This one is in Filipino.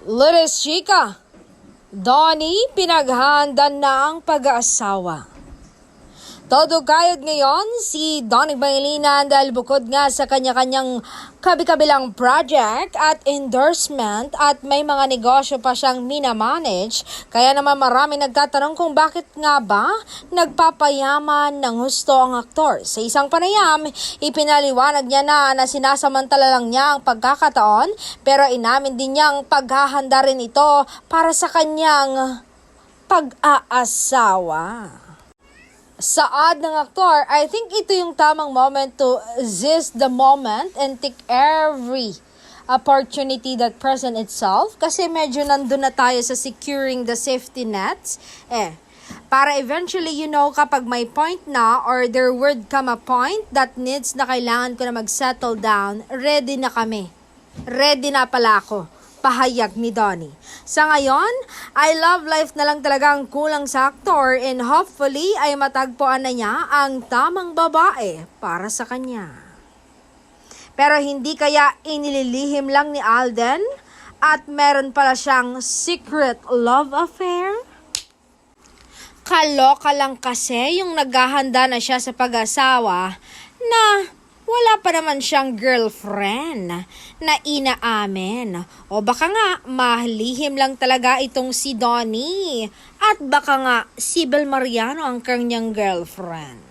Lilis Chica, Donnie, pinaghahanda na ang pag-aasawa. Todo kayod ngayon si Donnie Pangilinan dahil bukod nga sa kanya-kanyang kabi-kabilang project at endorsement at may mga negosyo pa siyang minamanage. Kaya naman marami nagtatanong kung bakit nga ba nagpapayaman ng husto ang aktor. Sa isang panayam, ipinaliwanag niya na sinasamantala lang niya ang pagkakataon pero inamin din niyang paghahanda rin ito para sa kanyang pag-aasawa. Saad ng aktor, I think ito yung tamang moment to seize the moment and take every opportunity that present itself kasi medyo nandun na tayo sa securing the safety nets. Para eventually, kapag may point na or there would come a point that needs na kailangan ko na mag-settle down, ready na kami. Ready na pala ako. Pahayag ni Donnie. Sa ngayon, I love life na lang talaga ang kulang sa aktor and hopefully ay matagpuan na niya ang tamang babae para sa kanya. Pero hindi kaya inililihim lang ni Alden at meron pala siyang secret love affair? Kaloka lang kasi yung naghahanda na siya sa pag-asawa na wala pa naman siyang girlfriend na inaamin. O baka nga, mahlihim lang talaga itong si Donnie. At baka nga, si Bel Mariano ang kanyang girlfriend.